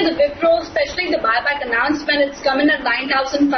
at the Wipro, especially the buyback announcement, it's coming at 9,500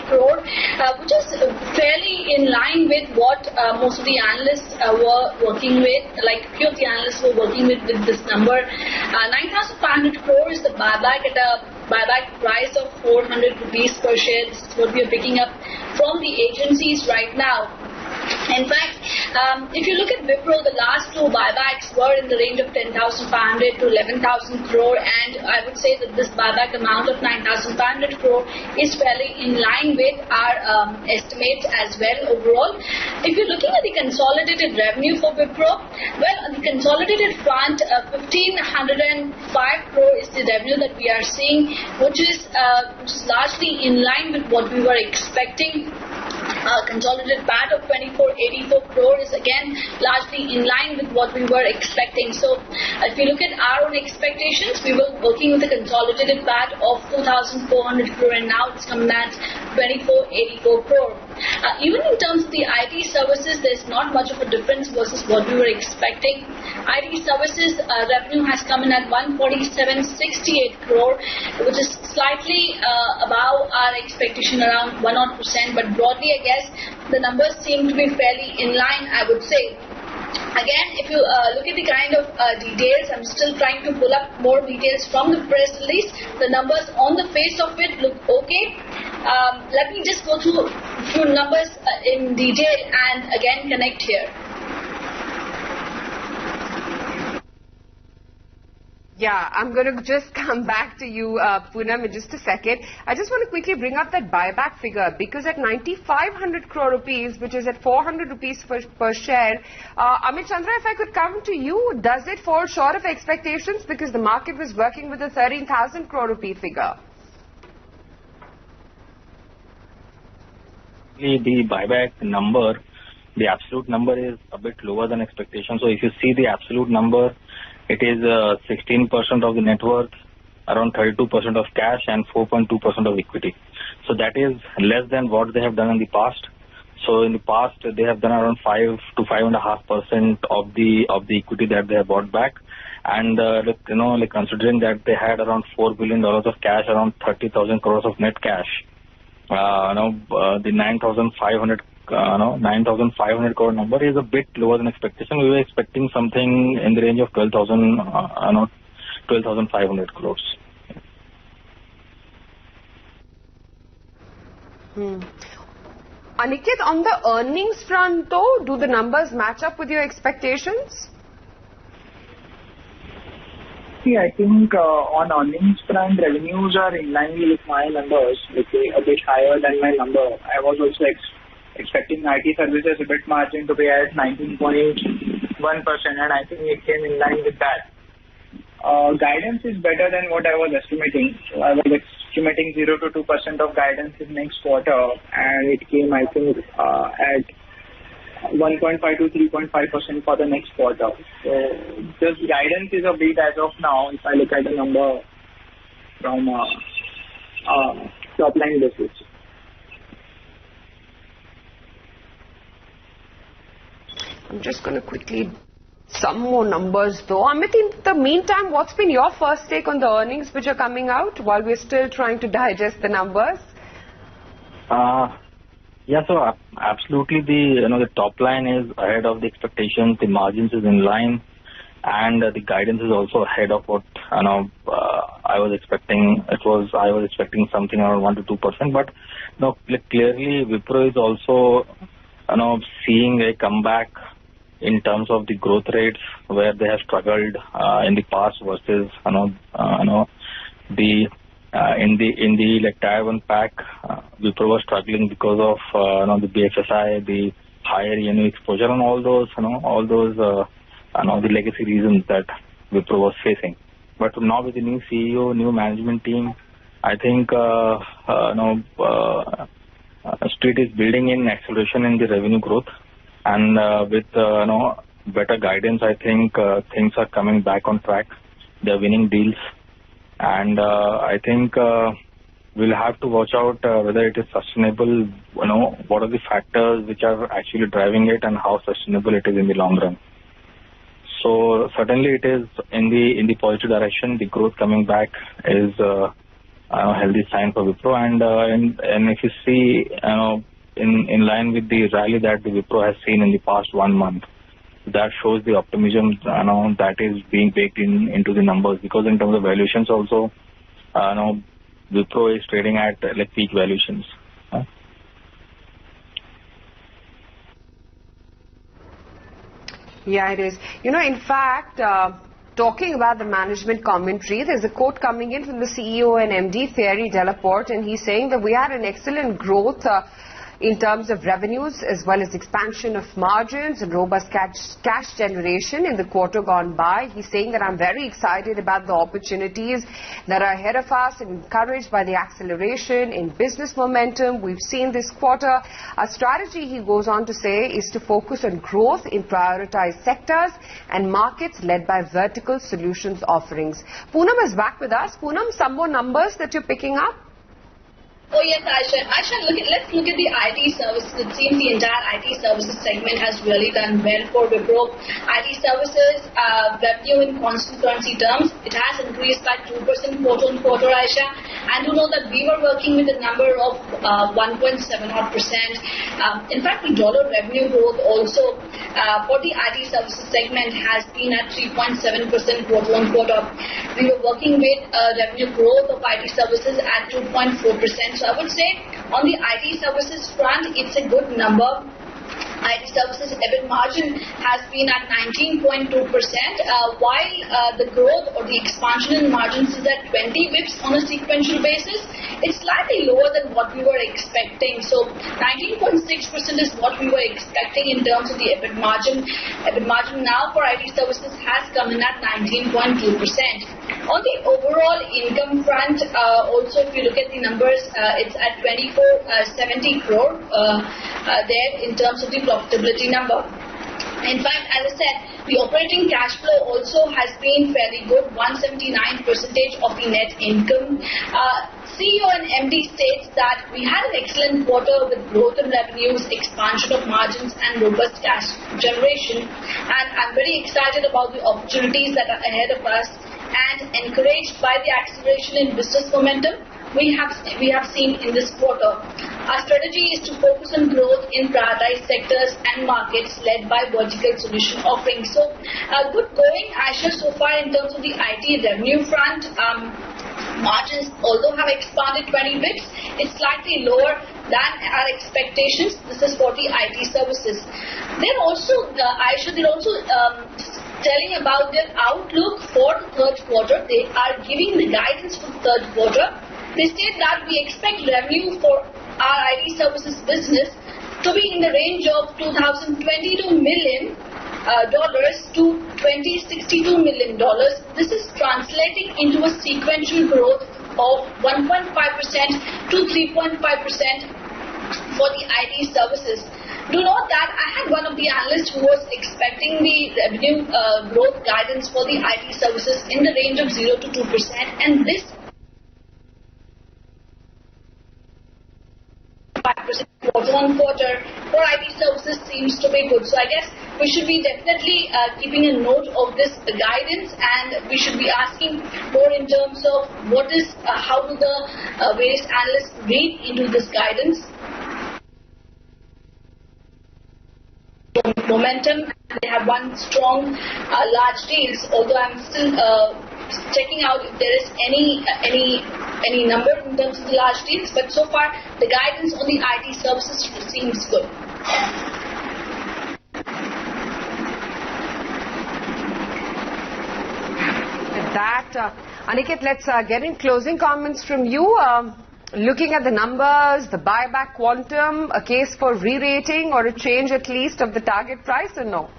crore, which is fairly in line with what most of the analysts were working with. Like few of the analysts were working with this number. 9,500 crore is the buyback at a buyback price of 400 rupees per share. This is what we are picking up from the agencies right now. In fact, if you look at Wipro, the last two buybacks were in the range of 10,500 to 11,000 crore, and I would say that this buyback amount of 9,500 crore is fairly in line with our estimates as well overall. If you're looking at the consolidated revenue for Wipro, well, on the consolidated front, 1,505 crore is the revenue that we are seeing, which is largely in line with what we were expecting. Consolidated PAT of 2,484 crore is again largely in line with what we were expecting. So if you look at our own expectations, we were working with a consolidated PAT of 2,400 crore, and now it's coming at 2,484 crore. Even in terms of the IT services, there's not much of a difference versus what we were expecting. IT services revenue has come in at 147.68 crore, which is slightly above our expectation, around 1%, but broadly I guess the numbers seem to be fairly in line, I would say. Again, if you look at the kind of details, I'm still trying to pull up more details from the press release. The numbers on the face of it look okay. Let me just go through a few numbers in detail and again connect here. Yeah, I'm going to just come back to you, Poonam, in just a second. I just want to quickly bring up that buyback figure, because at 9,500 crore rupees, which is at 400 rupees per share, Amit Chandra, if I could come to you, does it fall short of expectations? Because the market was working with a 13,000 crore rupee figure. The buyback number, the absolute number is a bit lower than expectation. So if you see the absolute number, it is 16% of the net worth, around 32% of cash, and 4.2% of equity. So that is less than what they have done in the past. So in the past, they have done around 5 to 5.5% of the equity that they have bought back. And considering that they had around $4 billion of cash, around 30,000 crores of net cash, the 9,500 crore number is a bit lower than expectation. We were expecting something in the range of 12,500 crores. Aniket, on the earnings front though, do the numbers match up with your expectations? See, I think on earnings front, revenues are in line with my numbers, a bit higher than my number. I was also expecting IT services EBIT margin to be at 19.1%, and I think it came in line with that. Guidance is better than what I was estimating. So I was estimating 0 to 2% of guidance in next quarter, and it came, I think, at 1.5 to 3.5% for the next quarter. So this guidance is a bit as of now, if I look at the number from top line basis. I'm just going to quickly some more numbers though. Amit, in the meantime, what's been your first take on the earnings which are coming out while we're still trying to digest the numbers? Yeah, so absolutely the top line is ahead of the expectations, the margins is in line, and the guidance is also ahead of what I was expecting. I was expecting something around 1 to 2%, but clearly Wipro is also seeing a comeback in terms of the growth rates where they have struggled in the past versus in the Tier 1 pack, Wipro was struggling because of the BFSI, the higher ENU exposure, and all those the legacy reasons that Wipro was facing. But now with the new CEO, new management team, I think Street is building in acceleration in the revenue growth, and with better guidance, I think things are coming back on track. They're winning deals. And I think we'll have to watch out whether it is sustainable, what are the factors which are actually driving it and how sustainable it is in the long run. So certainly it is in the positive direction. The growth coming back is a healthy sign for Wipro, and if you see, in line with the rally that the Wipro has seen in the past 1 month, that shows the optimism that is being baked into the numbers, because in terms of valuations also, Wipro is trading at like peak valuations. Yeah, it is. In fact, talking about the management commentary, there's a quote coming in from the CEO and MD, Thierry Delaporte, and he's saying that we had an excellent growth in terms of revenues as well as expansion of margins and robust cash generation in the quarter gone by. He's saying that I'm very excited about the opportunities that are ahead of us and encouraged by the acceleration in business momentum we've seen this quarter. Our strategy, he goes on to say, is to focus on growth in prioritized sectors and markets led by vertical solutions offerings. Poonam is back with us. Poonam, some more numbers that you're picking up? Oh yes, Aisha. Let's look at the IT services. It seems the entire IT services segment has really done well for Wipro. IT services revenue in constant currency terms, it has increased by 2% quarter-on-quarter, Aisha. And you know that we were working with a number of 1.7%. In fact, the dollar revenue growth also for the IT services segment has been at 3.7% quarter-on-quarter. We were working with revenue growth of IT services at 2.4%. So I would say on the IT services front, it's a good number. IT services EBIT margin has been at 19.2%, while the growth or the expansion in margins is at 20 bips on a sequential basis. It's slightly lower than what we were expecting. So 19.6% is what we were expecting in terms of the EBIT margin. EBIT margin now for IT services has come in at 19.2%. On the overall income front, also if you look at the numbers, it's at 2470 crore there in terms of the profitability number. In fact, as I said, the operating cash flow also has been fairly good, 179% of the net income. CEO and MD states that we had an excellent quarter with growth in revenues, expansion of margins and robust cash generation. And I'm very excited about the opportunities that are ahead of us and encouraged by the acceleration in business momentum we have seen in this quarter. Our strategy is to focus on growth in prioritized sectors and markets led by vertical solution offerings. So good going, Aisha, so far in terms of the IT revenue front. Margins although have expanded 20 bits, it's slightly lower than our expectations. This is for the IT services. They're also, Aisha, they're also telling about their outlook for the third quarter. They are giving the guidance for the third quarter. They state that we expect revenue for our IT services business to be in the range of $2,022 million to $2,062 million. This is translating into a sequential growth of 1.5% to 3.5% for the IT services. Do note that I had one of the analysts who was expecting the revenue growth guidance for the IT services in the range of 0 to 2%, and this 5% quarter-on-quarter for IT services seems to be good. So I guess we should be definitely keeping a note of this guidance, and we should be asking more in terms of what is, how do the various analysts read into this guidance. Momentum, they have one strong large deals, although I'm still checking out if there is any number in terms of the large deals, but so far the guidance on the IT services seems good. With that, Aniket, let's get in closing comments from you. Looking at the numbers, the buyback quantum, a case for re-rating or a change at least of the target price, or no?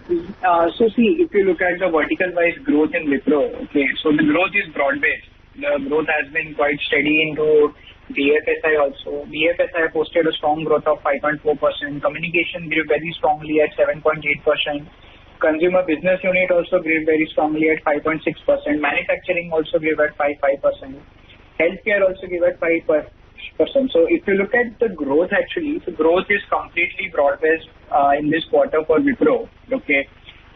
So see, if you look at the vertical-wise growth in Wipro, okay, so the growth is broad-based. The growth has been quite steady into BFSI also. BFSI posted a strong growth of 5.4%. Communication grew very strongly at 7.8%. Consumer business unit also grew very strongly at 5.6%. Manufacturing also grew at 5.5%. Healthcare also gave at 5%. So if you look at the growth, actually, the growth is completely broad-based in this quarter for Wipro. Okay,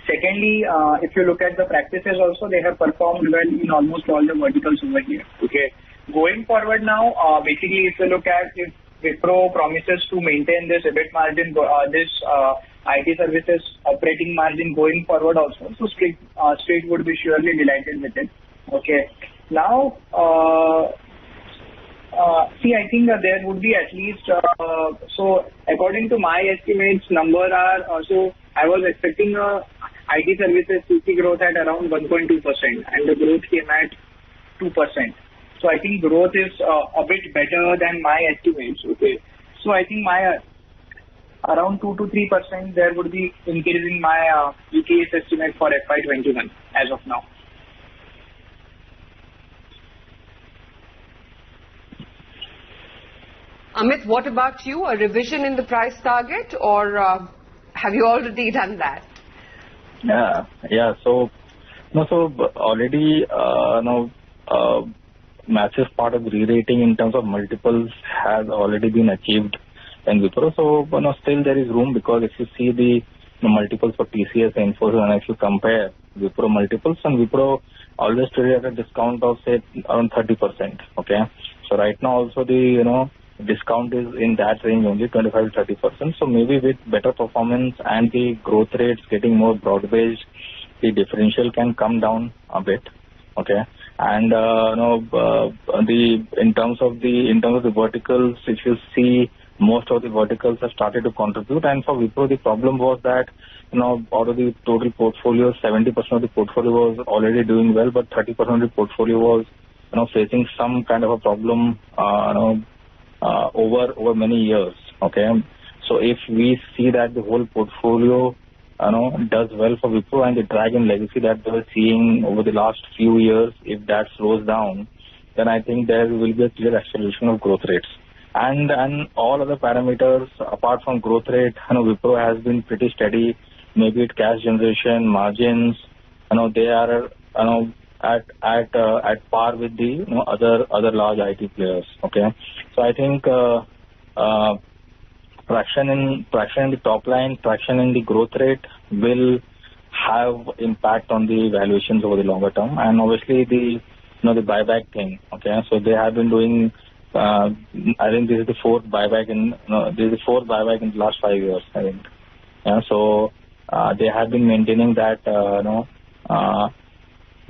Secondly, if you look at the practices also, they have performed well in almost all the verticals over here. Okay. Going forward now, basically if you look at if Wipro promises to maintain this EBIT margin, this IT services operating margin going forward also, so Street would be surely delighted with it. Okay. Now, see, I think there would be at least, so according to my estimates, number are, so I was expecting IT services CC growth at around 1.2% and the growth came at 2%. So I think growth is a bit better than my estimates. Okay. So I think my around 2 to 3% there would be increase in my EPS estimate for FY21 as of now. Amit, what about you? A revision in the price target, or have you already done that? Yeah. So already, massive part of re-rating in terms of multiples has already been achieved in Wipro. So, still there is room, because if you see the multiples for TCS, Infosys, and if you compare Wipro multiples, and Wipro always traded at a discount of say around 30%. Okay. So right now also the discount is in that range only, 25 to 30%. So maybe with better performance and the growth rates getting more broad-based, the differential can come down a bit. Okay. And in terms of the verticals, if you see, most of the verticals have started to contribute. And for Wipro, the problem was that out of the total portfolio, 70% of the portfolio was already doing well, but 30% of the portfolio was facing some kind of a problem over many years. Okay. So if we see that the whole portfolio does well for Wipro, and the drag and legacy that they were seeing over the last few years, if that slows down, then I think there will be a clear acceleration of growth rates. And all other parameters apart from growth rate, Wipro has been pretty steady. Maybe it cash generation, margins, they are at par with the other large IT players. Okay. So I think traction in the top line, traction in the growth rate will have impact on the valuations over the longer term. And obviously the buyback thing. Okay. So they have been doing, I think this is the fourth buyback in the last 5 years, I think. Yeah. So they have been maintaining that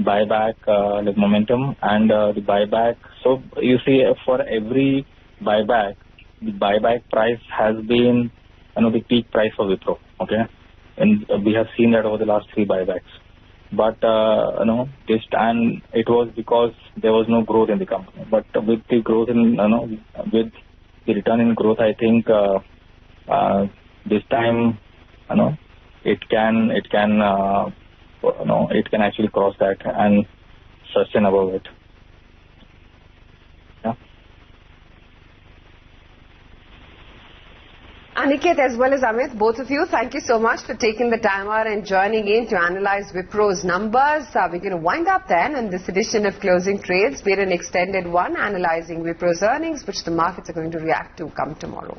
buyback like momentum, and the buyback. So you see, for every buyback, the buyback price has been the peak price for Wipro. Okay. And we have seen that over the last 3 buybacks. But and it was because there was no growth in the company. But with the growth in with the return in growth, I think this time it can actually cross that and sustain above it. Yeah. Aniket as well as Amit, both of you, thank you so much for taking the time out and joining in to analyze Wipro's numbers. We're going to wind up then in this edition of Closing Trades. We're an extended one analyzing Wipro's earnings, which the markets are going to react to come tomorrow.